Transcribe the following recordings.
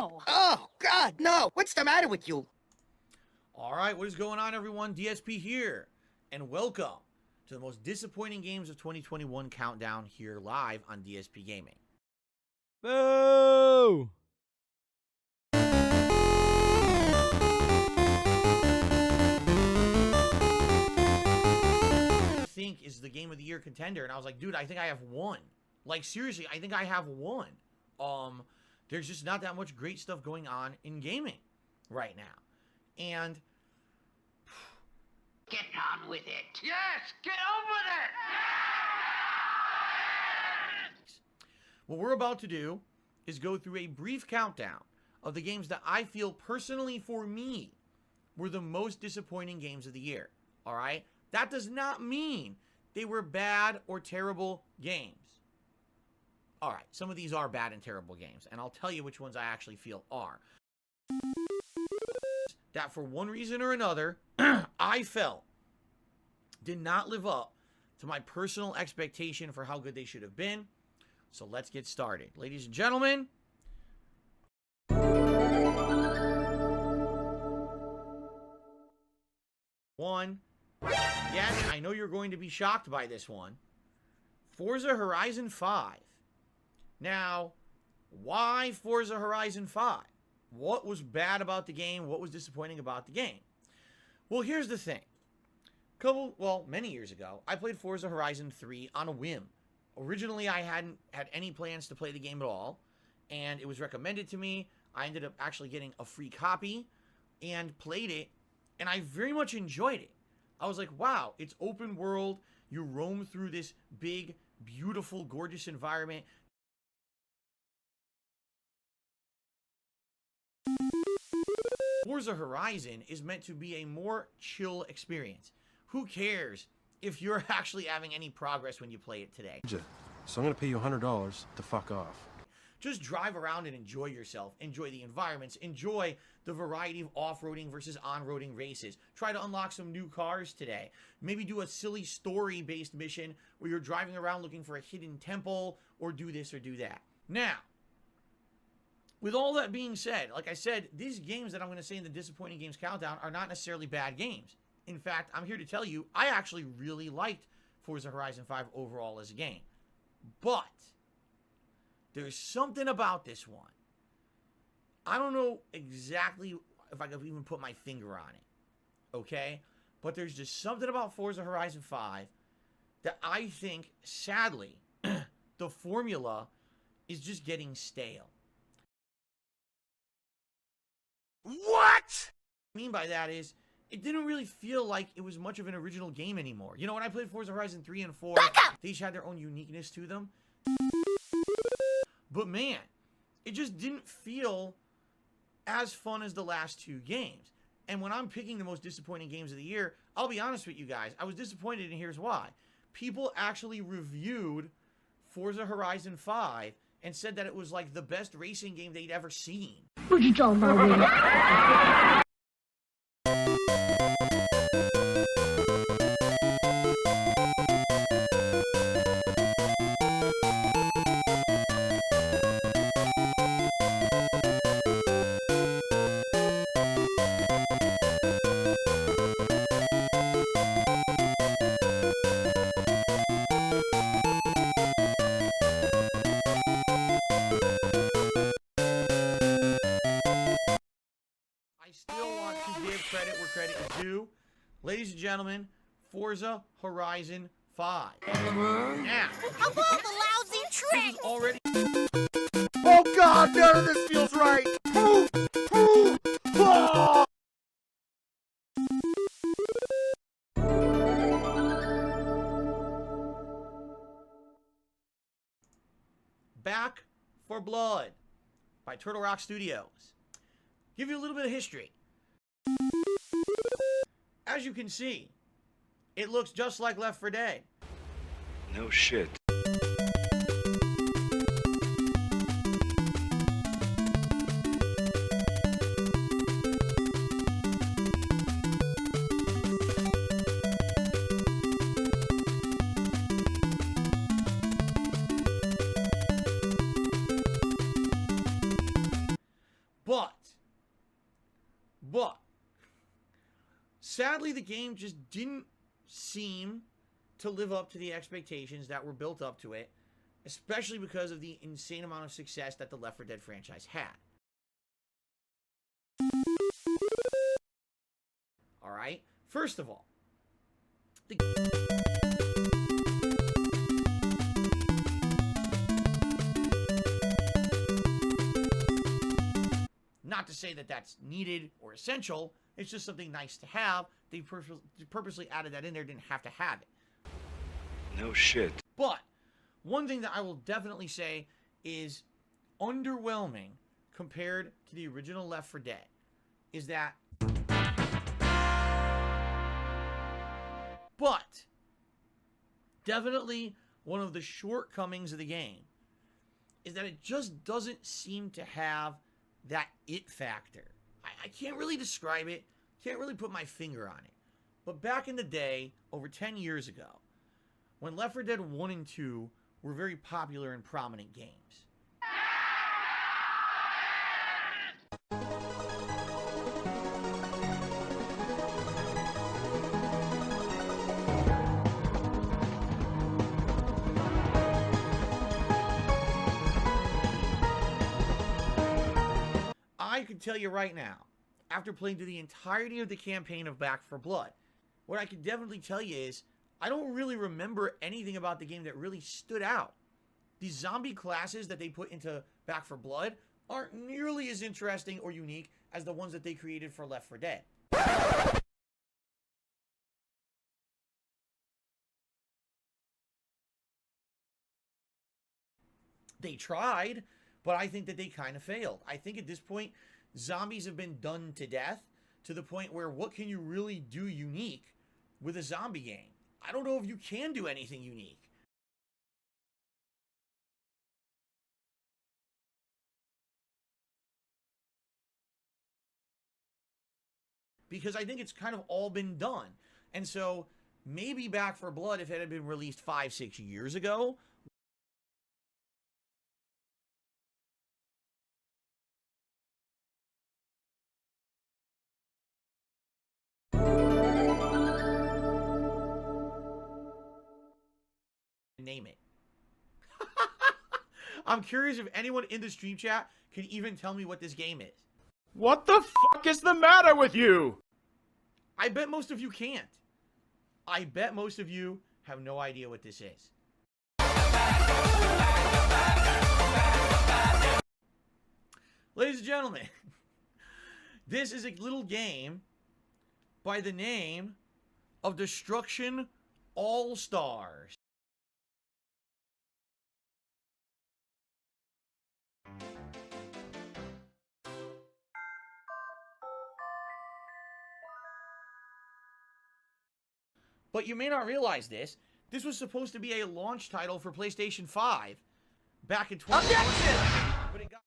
no! Oh, God, no! What's the matter with you? Alright, what is going on, everyone? DSP here, and welcome to the most disappointing games of 2021 countdown here live on DSP Gaming. Boo! I think is the game of the year contender, and I was like, dude, I think I have one. Like, seriously, I think I have one. There's just not that much great stuff going on in gaming right now. And Get on with it. Yes, get on with it! what we're about to do is go through a brief countdown of the games that I feel personally for me were the most disappointing games of the year. All right? That does not mean they were bad or terrible games. All right, some of these are bad and terrible games, and I'll tell you which ones I actually feel are. That for one reason or another, I felt did not live up to my personal expectation for how good they should have been. So let's get started. Ladies and gentlemen. One. Yes, I know you're going to be shocked by this one. Forza Horizon 5. Now, why Forza Horizon 5? What was bad about the game? What was disappointing about the game? Well, here's the thing. Many years ago, I played Forza Horizon 3 on a whim. Originally, I hadn't had any plans to play the game at all, and it was recommended to me. I ended up actually getting a free copy and played it, and I very much enjoyed it. I was like, wow, it's open world. You roam through this big, beautiful, gorgeous environment. Forza Horizon is meant to be a more chill experience. Who cares if you're actually having any progress when you play it today? So I'm going to pay you $100 to fuck off. Just drive around and enjoy yourself. Enjoy the environments. Enjoy the variety of off-roading versus on-roading races. Try to unlock some new cars today. Maybe do a silly story-based mission where you're driving around looking for a hidden temple, or do this or do that. Now, with all that being said, like I said, these games that I'm going to say in the disappointing games countdown are not necessarily bad games. In fact, I'm here to tell you, I actually really liked Forza Horizon 5 overall as a game. But there's something about this one. I don't know exactly if I could even put my finger on it. Okay? But there's just something about Forza Horizon 5 that I think, sadly, the formula is just getting stale. What? What I mean by that is, it didn't really feel like it was much of an original game anymore. You know, when I played Forza Horizon 3 and 4, they each had their own uniqueness to them. But man, it just didn't feel as fun as the last two games. And when I'm picking the most disappointing games of the year, I'll be honest with you guys, I was disappointed, and here's why. People actually reviewed Forza Horizon 5 and said that it was like the best racing game they'd ever seen. What you talking about? Credit where credit is due. Ladies and gentlemen, Forza Horizon 5. Now, Of all the lousy this tricks! is already... Oh, God, none of this feels right! Ah! Back for Blood by Turtle Rock Studios. Give you a little bit of history. As you can see, it looks just like Left 4 Dead. No shit. sadly, the game just didn't seem to live up to the expectations that were built up to it, especially because of the insane amount of success that the Left 4 Dead franchise had. Alright, first of all, not to say that that's needed or essential, it's just something nice to have. They purposely added that in there, didn't have to have it. No shit. But one thing that I will definitely say is underwhelming compared to the original Left 4 Dead is that, but definitely one of the shortcomings of the game is that it just doesn't seem to have that it factor. I can't really describe it, can't really put my finger on it. But back in the day, over 10 years ago, when Left 4 Dead 1 and 2 were very popular and prominent games, I can tell you right now, after playing through the entirety of the campaign of Back 4 Blood, what I can definitely tell you is I don't really remember anything about the game that really stood out. The zombie classes that they put into Back 4 Blood aren't nearly as interesting or unique as the ones that they created for Left 4 Dead. They tried, but I think that they kind of failed. I think at this point, zombies have been done to death to the point where what can you really do unique with a zombie game? I don't know if you can do anything unique. Because I think it's kind of all been done. And so maybe Back 4 Blood, if it had been released 5-6 years ago, name it. I'm curious if anyone in the stream chat can even tell me what this game is. What the fuck is the matter with you? I bet most of you can't. I bet most of you have no idea what this is. Ladies and gentlemen, this is a little game by the name of Destruction All-Stars. But you may not realize this. This was supposed to be a launch title for PlayStation 5 back in 2020. But it got...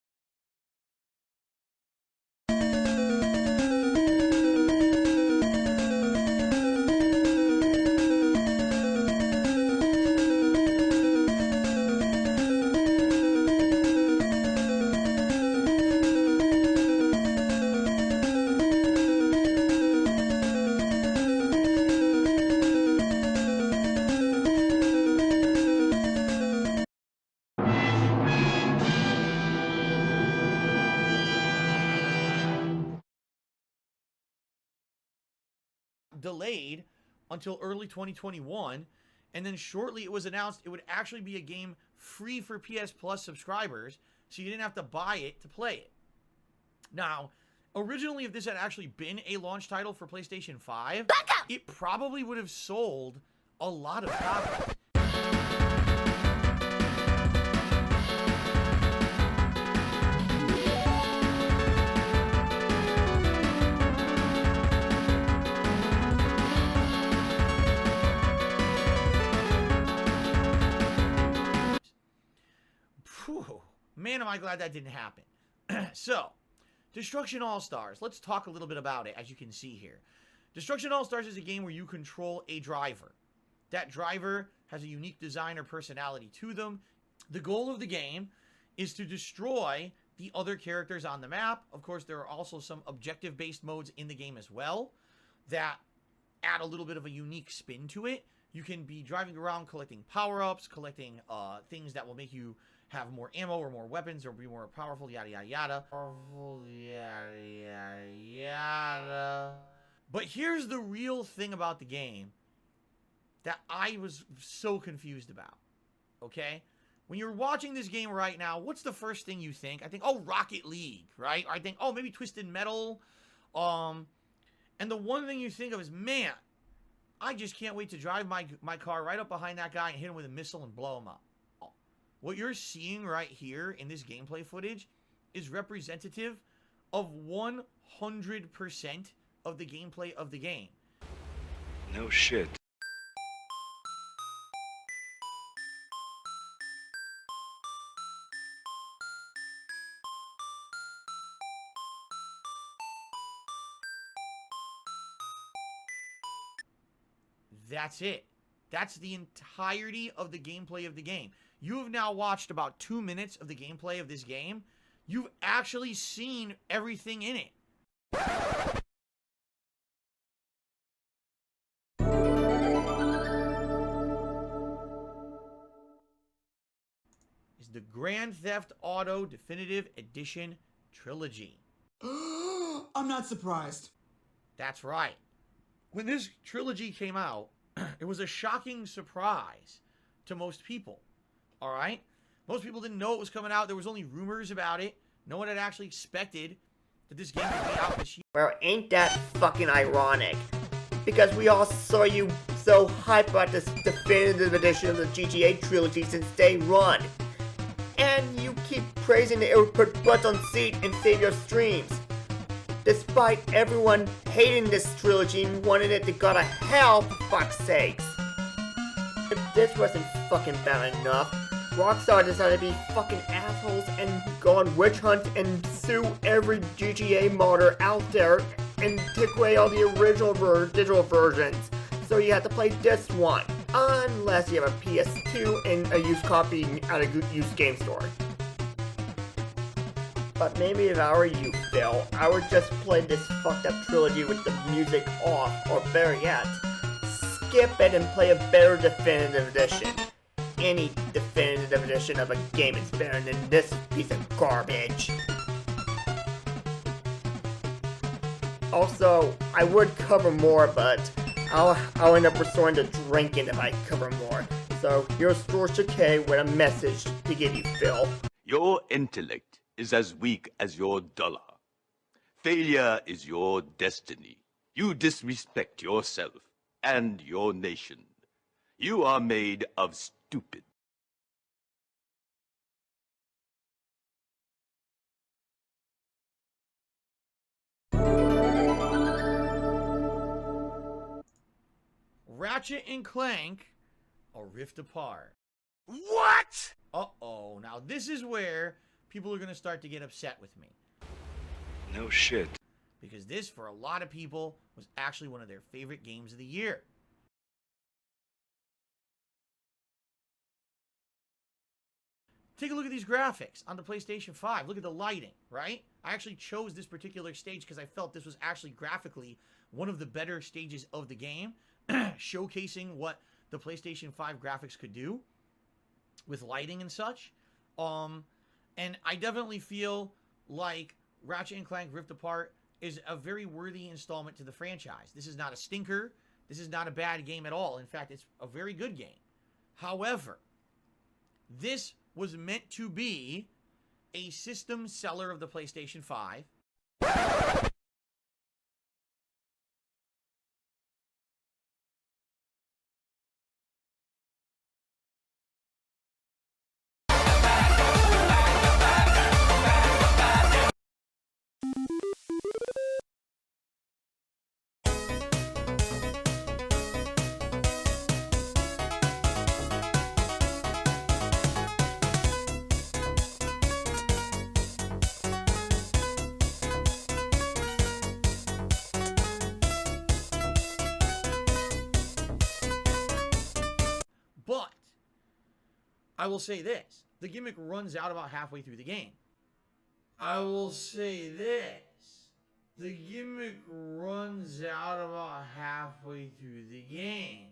delayed until early 2021, and then shortly it was announced it would actually be a game free for PS Plus subscribers, so you didn't have to buy it to play it. Now, originally, if this had actually been a launch title for PlayStation 5, it probably would have sold a lot of copies. Man, am I glad that didn't happen. So, Destruction All-Stars. Let's talk a little bit about it, as you can see here. Destruction All-Stars is a game where you control a driver. That driver has a unique design or personality to them. The goal of the game is to destroy the other characters on the map. Of course, there are also some objective-based modes in the game as well that add a little bit of a unique spin to it. You can be driving around collecting power-ups, collecting things that will make you have more ammo or more weapons or be more powerful, yada, yada, yada. Powerful, yada, yada, yada. But here's the real thing about the game that I was so confused about, okay? When you're watching this game right now, what's the first thing you think? I think, oh, Rocket League, right? Or I think, oh, maybe Twisted Metal. And the one thing you think of is, man, I just can't wait to drive my car right up behind that guy and hit him with a missile and blow him up. What you're seeing right here in this gameplay footage is representative of 100% of the gameplay of the game. No shit. That's it. That's the entirety of the gameplay of the game. You have now watched about 2 minutes of the gameplay of this game. You've actually seen everything in it. Is the Grand Theft Auto Definitive Edition Trilogy. I'm not surprised. That's right. When this trilogy came out, it was a shocking surprise to most people. All right? Most people didn't know it was coming out. There was only rumors about it. No one had actually expected that this game would be out this year. Well, ain't that fucking ironic? Because we all saw you so hyped about this definitive edition of the GTA trilogy since day one. And you keep praising that it would put butts on seat and save your streams. Despite everyone hating this trilogy and wanting it to go to hell, for fuck's sakes. If this wasn't fucking bad enough, Rockstar decided to be fucking assholes and go on witch hunt and sue every GTA modder out there and take away all the original digital versions. So you have to play this one, unless you have a PS2 and a used copy at a used game store. But maybe if I were you, Phil, I would just play this fucked up trilogy with the music off, or better yet, skip it and play a better definitive edition. Any definitive edition of a game is better than this piece of garbage. Also, I would cover more, but I'll end up resorting to drinking if I cover more. So here's George K with a message to give you, Phil. Your intellect is as weak as your dollar. Failure is your destiny. You disrespect yourself and your nation. You are made of stupid. Ratchet and Clank, A Rift Apart. What? Uh-oh. Now this is where people are going to start to get upset with me. No shit. Because this, for a lot of people, was actually one of their favorite games of the year. Take a look at these graphics on the PlayStation 5. Look at the lighting, right? I actually chose this particular stage because I felt this was actually graphically one of the better stages of the game, showcasing what the PlayStation 5 graphics could do with lighting and such. And I definitely feel like Ratchet & Clank Rift Apart is a very worthy installment to the franchise. This is not a stinker. This is not a bad game at all. In fact, it's a very good game. However, this was meant to be a system seller of the PlayStation 5. But I will say this. The gimmick runs out about halfway through the game. I will say this. The gimmick runs out about halfway through the game.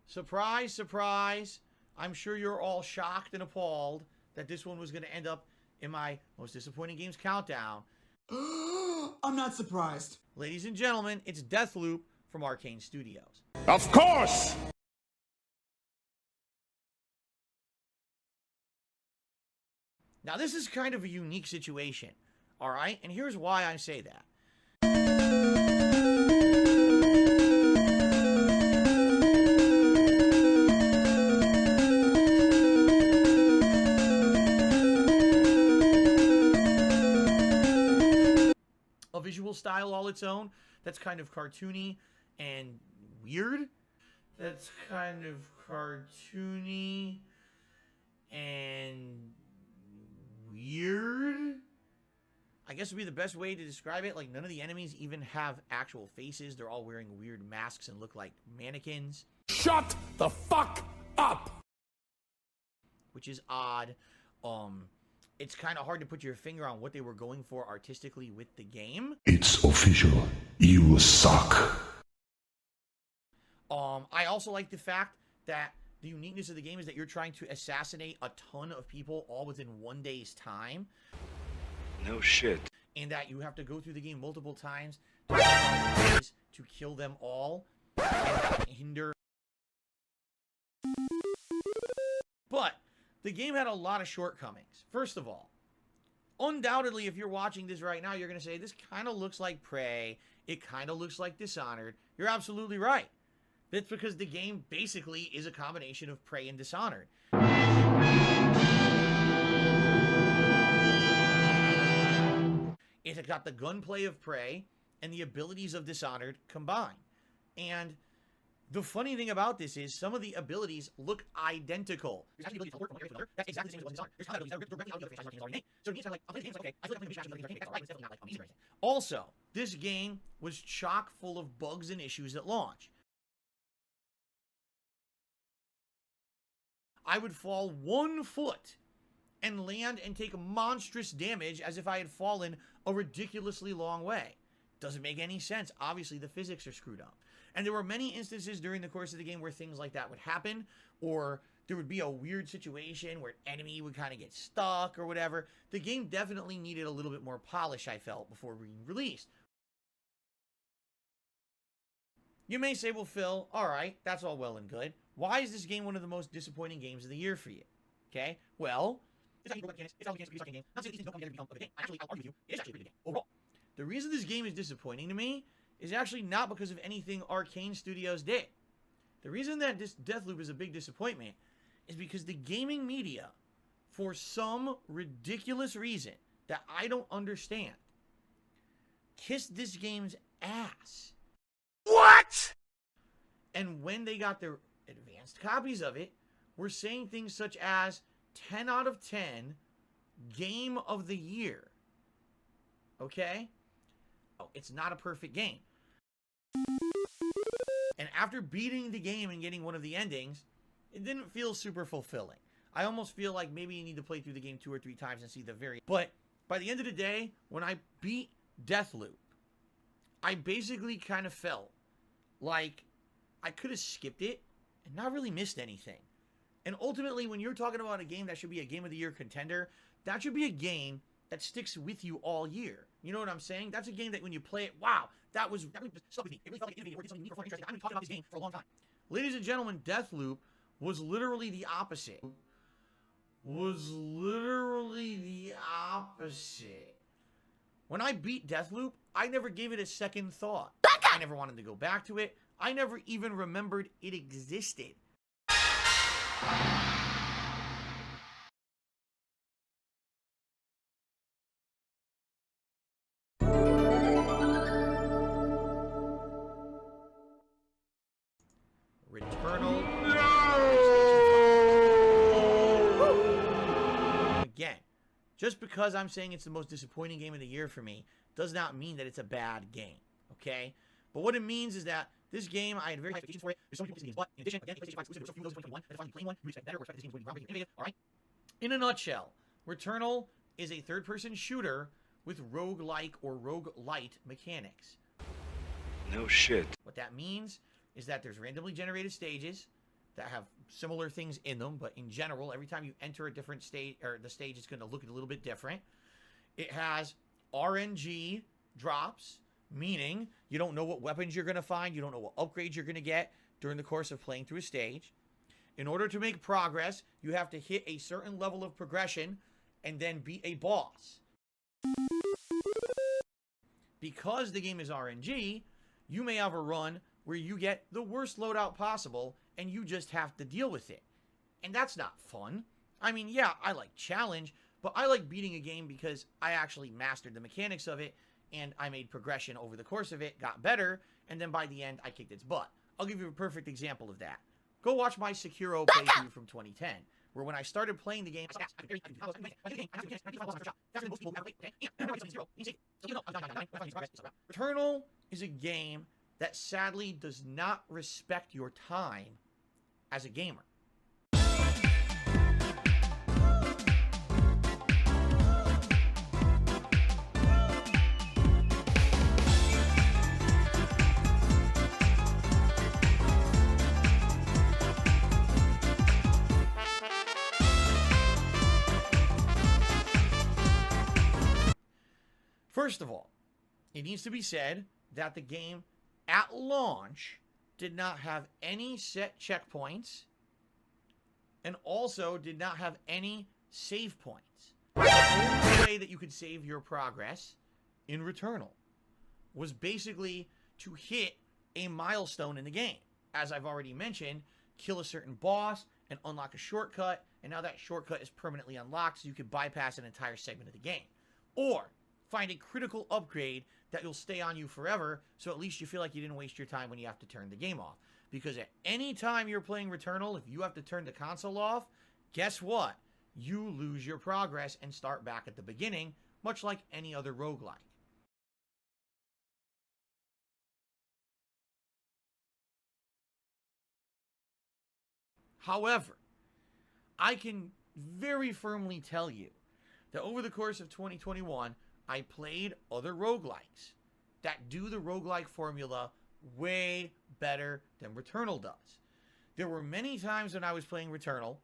Surprise, surprise. I'm sure you're all shocked and appalled that this one was going to end up in my most disappointing games countdown. I'm not surprised. Ladies and gentlemen, it's Deathloop from Arcane Studios. Of course! Now, this is kind of a unique situation, all right? And here's why I say that. A visual style all its own that's kind of cartoony and weird. That's kind of cartoony and weird. I guess would be the best way to describe it. Like, none of the enemies even have actual faces. They're all wearing weird masks and look like mannequins. Shut the fuck up! Which is odd. It's kind of hard to put your finger on what they were going for artistically with the game. It's official. You suck. I also like the fact that the uniqueness of the game is that you're trying to assassinate a ton of people all within 1 day's time. No shit. And that you have to go through the game multiple times to kill them all and not hinder. But the game had a lot of shortcomings. First of all, undoubtedly, if you're watching this right now, you're going to say, this kind of looks like Prey. It kind of looks like Dishonored. You're absolutely right. That's because the game basically is a combination of Prey and Dishonored. It's got the gunplay of Prey and the abilities of Dishonored combined. And the funny thing about this is some of the abilities look identical. There's actually the ability to teleport from one area to another. That's exactly the same as Dishonored. There's kind of abilities that are directly out of the other franchise already made. So to me, it's kind of like, I'll play the game, it's like, okay, I feel like I'm playing the game, it's alright, but it's definitely not like amazing or anything. Also, this game was chock full of bugs and issues at launch. I would fall 1 foot and land and take monstrous damage as if I had fallen a ridiculously long way. Doesn't make any sense. Obviously, the physics are screwed up. And there were many instances during the course of the game where things like that would happen, or there would be a weird situation where an enemy would kind of get stuck or whatever. The game definitely needed a little bit more polish, I felt, before being released. You may say, well, Phil, all right, that's all well and good. Why is this game one of the most disappointing games of the year for you? Okay, well, it's actually a game. Not saying these things don't come together to become a good game. Actually, I'll argue with you, it is actually a pretty good game overall. The reason this game is disappointing to me is actually not because of anything Arcane Studios did. The reason that this Deathloop is a big disappointment is because the gaming media, for some ridiculous reason that I don't understand, kissed this game's ass. What? And when they got their advanced copies of it, were saying things such as 10 out of 10, game of the year. Okay? Oh, it's not a perfect game. And after beating the game and getting one of the endings, it didn't feel super fulfilling. I almost feel like maybe you need to play through the game 2 or 3 times and see the very... But by the end of the day, when I beat Deathloop, I basically kind of felt like I could have skipped it and not really missed anything. And ultimately, when you're talking about a game that should be a Game of the Year contender, that should be a game that sticks with you all year. You know what I'm saying? That's a game that when you play it, wow, that really stuck with me. It really felt like it innovated or did something unique or fun, interesting. I've been talking about this game for a long time. Ladies and gentlemen, Deathloop was literally the opposite. When I beat Deathloop, I never gave it a second thought. I never wanted to go back to it. I never even remembered it existed. Returnal. Just because I'm saying it's the most disappointing game of the year for me does not mean that it's a bad game, okay? But what it means is that this game, I had very high expectations for it. There's so many people this game, but in addition, again, PlayStation 5 exclusive, there's so few of those in 2021, and finally playing one, we expect better, we expect this game to be groundbreaking and innovative, alright? In a nutshell, Returnal is a third-person shooter with roguelike or roguelite mechanics. No shit. What that means is that there's randomly generated stages that have similar things in them, but in general, every time you enter a different stage, or the stage is going to look a little bit different. It has RNG drops, meaning you don't know what weapons you're going to find, you don't know what upgrades you're going to get during the course of playing through a stage. In order to make progress, you have to hit a certain level of progression and then beat a boss. Because the game is RNG, you may have a run where you get the worst loadout possible and you just have to deal with it. And that's not fun. I mean, yeah, I like challenge, but I like beating a game because I actually mastered the mechanics of it and I made progression over the course of it, got better, and then by the end, I kicked its butt. I'll give you a perfect example of that. Go watch my Sekiro playthrough from 2010, where when I started playing the game, Returnal is a game that sadly does not respect your time as a gamer. First of all, it needs to be said that the game at launch did not have any set checkpoints and also did not have any save points. The only way that you could save your progress in Returnal was basically to hit a milestone in the game. As I've already mentioned, kill a certain boss and unlock a shortcut, and now that shortcut is permanently unlocked so you can bypass an entire segment of the game. Or find a critical upgrade that will stay on you forever, so at least you feel like you didn't waste your time when you have to turn the game off. Because at any time you're playing Returnal, if you have to turn the console off, guess what? You lose your progress and start back at the beginning, much like any other roguelike. However, I can very firmly tell you that over the course of 2021, I played other roguelikes that do the roguelike formula way better than Returnal does. There were many times when I was playing Returnal,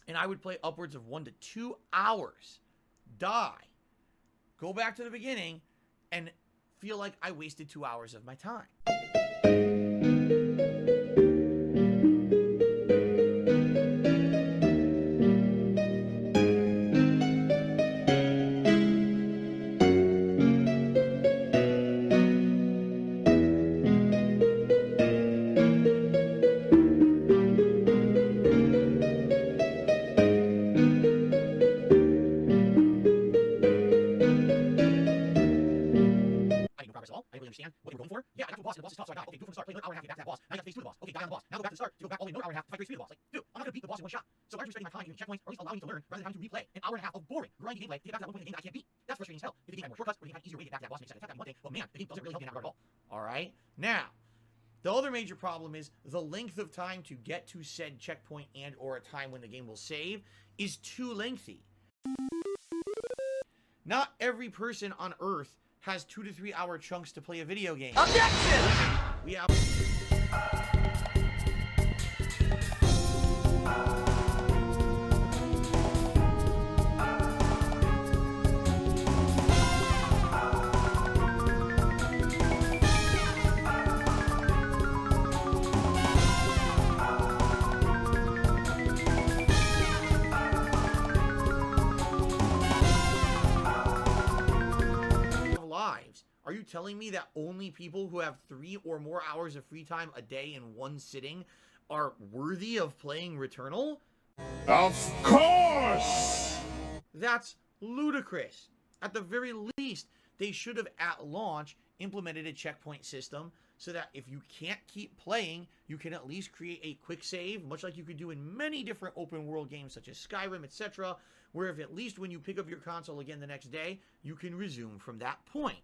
and I would play upwards of 1 to 2 hours, die, go back to the beginning, and feel like I wasted 2 hours of my time. Understand what you're going for. Yeah, I got to a boss, and the boss is tough, so I died. Okay, do it from the start. Play another hour and a half, get back to that boss. Now you got to face through the boss. Okay, die on the boss. Now go back to the start. Do it back all the way another hour and a half to fight through the boss. Like, dude, I'm not gonna beat the boss in one shot. So why are you spending my time giving me checkpoints, or at least allow me to learn, rather than having to replay an hour and a half of boring, grindy gameplay to get back to that one point in the game that I can't beat? That's frustrating as hell. If the game had more shortcuts, or the game had an easier way to get back to that boss, makes sense. That'd be one thing. But man, the game doesn't really help you in that regard at all. Alright? Now, the other major problem is the length of time to get to said checkpoint and or a time when the game will save is too lengthy. Not every person on Earth has 2 to 3 hour chunks to play a video game. Objection! We have... lives. Are you telling me that only people who have 3 or more hours of free time a day in one sitting are worthy of playing Returnal? Of course! That's ludicrous. At the very least, they should have at launch implemented a checkpoint system so that if you can't keep playing, you can at least create a quick save, much like you could do in many different open world games such as Skyrim, etc., where if at least when you pick up your console again the next day, you can resume from that point.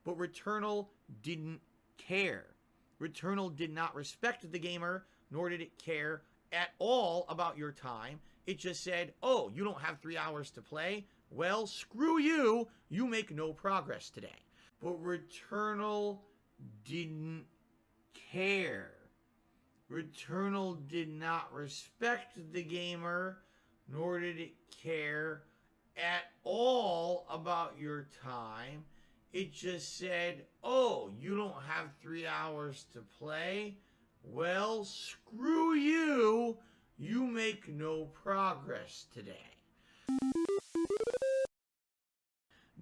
But Returnal didn't care. Returnal did not respect the gamer, nor did it care at all about your time. It just said, oh, you don't have 3 hours to play? Well, screw you. You make no progress today. But Returnal didn't care. Returnal did not respect the gamer, nor did it care at all about your time. It just said, oh, you don't have 3 hours to play? Well, screw you. You make no progress today.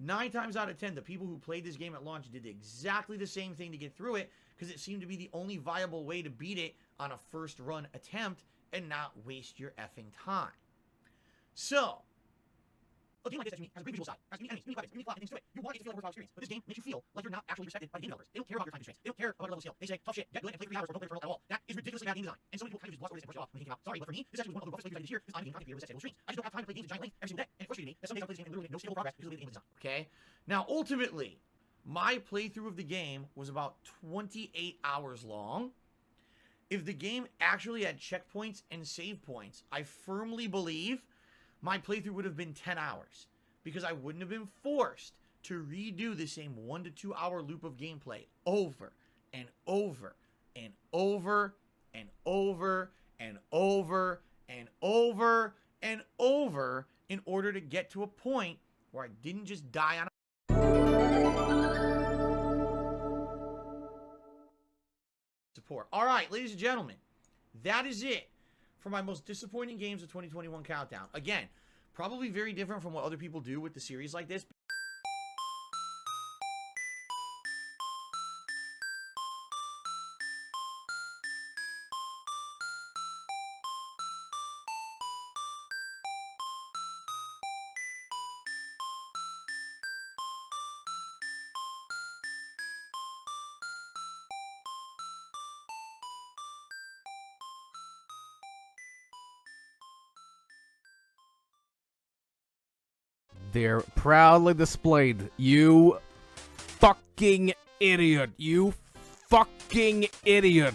9 times out of 10, the people who played this game at launch did exactly the same thing to get through it, because it seemed to be the only viable way to beat it on a first run attempt and not waste your effing time. So, a game like this, to me, has a great visual side, has unique enemies, unique weapons, unique plot, and things to it. You want it to feel like a worthwhile experience, but this game makes you feel like you're not actually respected by the game developers. They don't care about your time constraints. They don't care about your level of skill. They say, tough shit, get good and play 3 hours or don't play Returnal at all. That is ridiculously bad game design. And so many people kind of just gloss over this and brush it off when thinking about, sorry, but for me, this actually was one of the roughest playthroughs I did this year, because I'm a game content creator with set stable streams. I just don't have time to play games at giant length every single day, and it frustrated me that some days I play this game and literally make no stable progress because of the way the game was designed. Okay? Now, ultimately, my playthrough of the game was about 28 hours long. If the game actually had checkpoints and save points, I firmly believe my playthrough would have been 10 hours, because I wouldn't have been forced to redo the same 1 to 2 hour loop of gameplay over and over and over and over and over and over and over in order to get to a point where I didn't just die on a support. All right, ladies and gentlemen, that is it for my most disappointing games of 2021 countdown. Again, probably very different from what other people do with the series like this. They're proudly displayed. You fucking idiot. You fucking idiot.